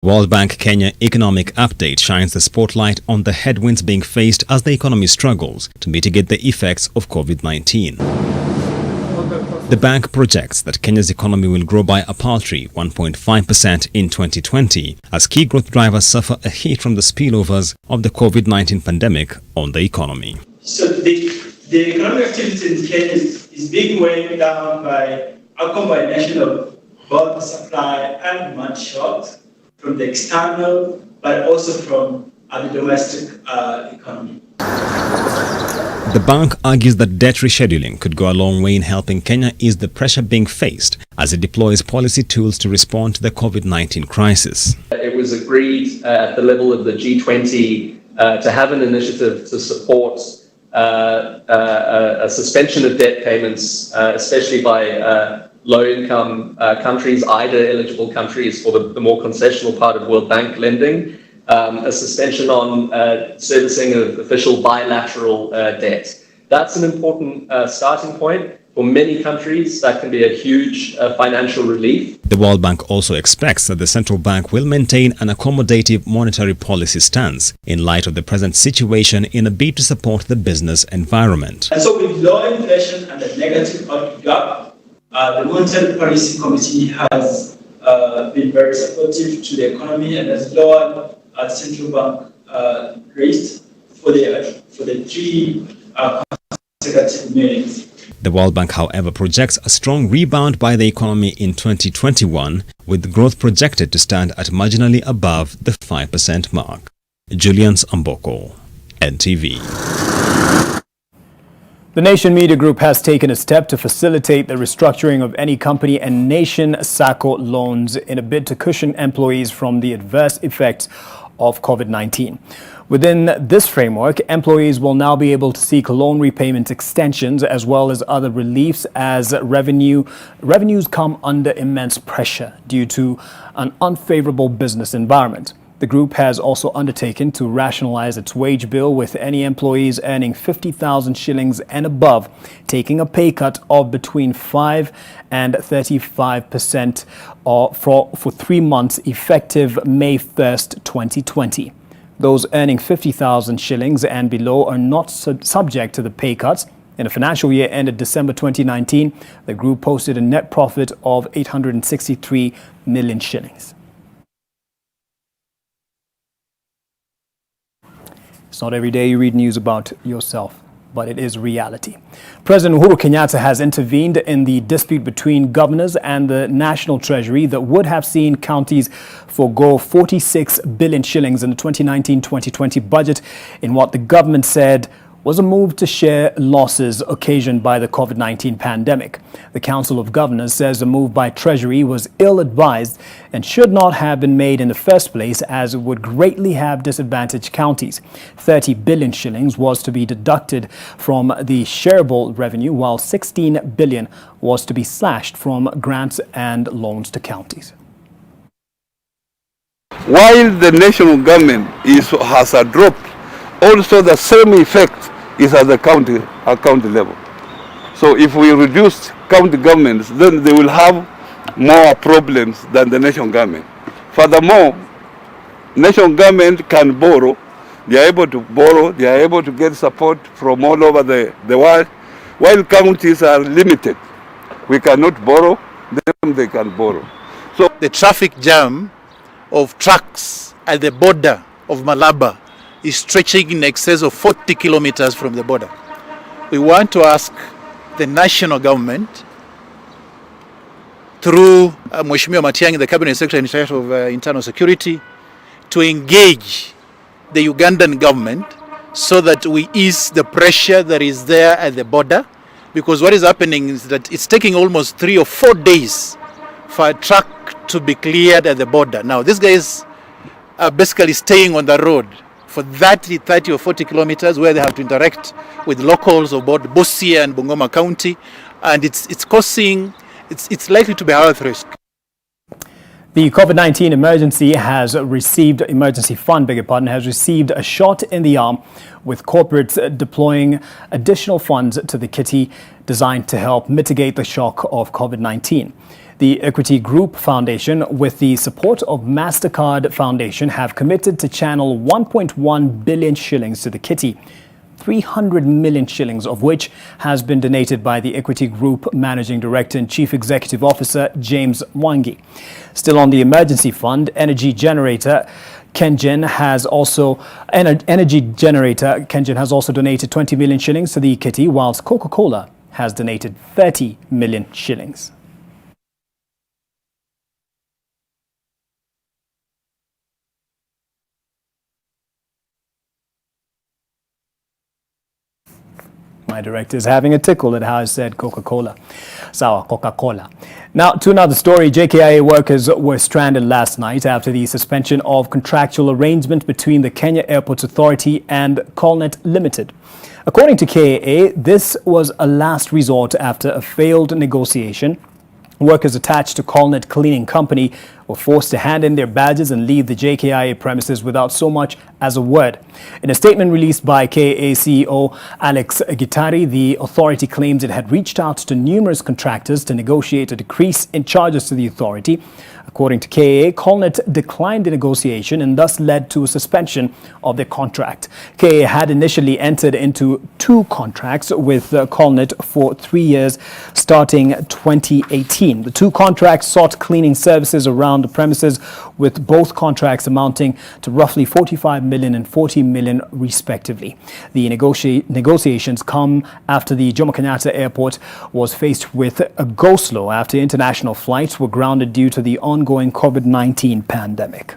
World Bank Kenya Economic Update shines the spotlight on the headwinds being faced as the economy struggles to mitigate the effects of COVID-19. The bank projects that Kenya's economy will grow by a paltry 1.5% in 2020 as key growth drivers suffer a hit from the spillovers of the COVID-19 pandemic on the economy. So the economic activity in Kenya is being weighed down by a combination of both supply and demand shocks from the external, but also from the domestic economy. The bank argues that debt rescheduling could go a long way in helping Kenya ease the pressure being faced as it deploys policy tools to respond to the COVID-19 crisis. It was agreed at the level of the G20 to have an initiative to support a suspension of debt payments, especially by low-income countries, IDA eligible countries for the more concessional part of World Bank lending, a suspension on servicing of official bilateral debt. That's an important starting point. For many countries, that can be a huge financial relief. The World Bank also expects that the central bank will maintain an accommodative monetary policy stance in light of the present situation in a bid to support the business environment. And so with low inflation and a negative outlook, the Monetary Policy Committee has been very supportive to the economy and has lowered the central bank rate for the three consecutive meetings. The World Bank, however, projects a strong rebound by the economy in 2021, with growth projected to stand at marginally above the 5% mark. Julians Amboko, NTV. The Nation Media Group has taken a step to facilitate the restructuring of any company and Nation Sacco loans in a bid to cushion employees from the adverse effects of COVID-19. Within this framework, employees will now be able to seek loan repayment extensions as well as other reliefs as revenues come under immense pressure due to an unfavorable business environment. The group has also undertaken to rationalize its wage bill, with any employees earning 50,000 shillings and above taking a pay cut of between 5 and 35% for 3 months effective May 1st, 2020. Those earning 50,000 shillings and below are not subject to the pay cuts. In the financial year ended December 2019, the group posted a net profit of 863 million shillings. It's not every day you read news about yourself, but it is reality. President Uhuru Kenyatta has intervened in the dispute between governors and the National Treasury that would have seen counties forgo 46 billion shillings in the 2019-2020 budget in what the government said was a move to share losses occasioned by the COVID-19 pandemic. The Council of Governors says the move by Treasury was ill-advised and should not have been made in the first place, as it would greatly have disadvantaged counties. 30 billion shillings was to be deducted from the shareable revenue, while 16 billion was to be slashed from grants and loans to counties. While the national government has a drop, also the same effect is at the county level. So if we reduce county governments, then they will have more problems than the national government. Furthermore, national government can borrow. They are able to borrow. They are able to get support from all over the world, while counties are limited. We cannot borrow, then they can borrow. So the traffic jam of trucks at the border of Malaba is stretching in excess of 40 kilometers from the border. We want to ask the national government, through Mheshimiwa Matiang'i, the Cabinet Secretary in charge of Internal Security, to engage the Ugandan government so that we ease the pressure that is there at the border, because what is happening is that it's taking almost 3 or 4 days for a truck to be cleared at the border. Now, these guys are basically staying on the road for 30 or 40 kilometers, where they have to interact with locals of both Busia and Bungoma County, and it's likely to be a health risk. The COVID-19 emergency fund has received a shot in the arm, with corporates deploying additional funds to the kitty designed to help mitigate the shock of COVID-19. The Equity Group Foundation, with the support of MasterCard Foundation, have committed to channel 1.1 billion shillings to the kitty. 300 million shillings of which has been donated by the Equity Group Managing Director and Chief Executive Officer James Mwangi. Still on the emergency fund, energy generator Kengen has also donated 20 million shillings to the kitty, whilst Coca-Cola has donated 30 million shillings. My director is having a tickle at how I said Coca-Cola. Sawa, Coca-Cola. Now, to another story. JKIA workers were stranded last night after the suspension of contractual arrangement between the Kenya Airports Authority and Colnet Limited. According to KAA, this was a last resort after a failed negotiation. Workers attached to Colnet Cleaning Company were forced to hand in their badges and leave the JKIA premises without so much as a word. In a statement released by KAA CEO Alex Gitari, the authority claims it had reached out to numerous contractors to negotiate a decrease in charges to the authority. According to KAA, Colnet declined the negotiation and thus led to a suspension of their contract. KAA had initially entered into 2 contracts with Colnet for 3 years starting 2018. The 2 contracts sought cleaning services around the premises, with both contracts amounting to roughly 45 million and 40 million respectively. The negotiations come after the Jomo Kenyatta Airport was faced with a go-slow after international flights were grounded due to the ongoing COVID-19 pandemic.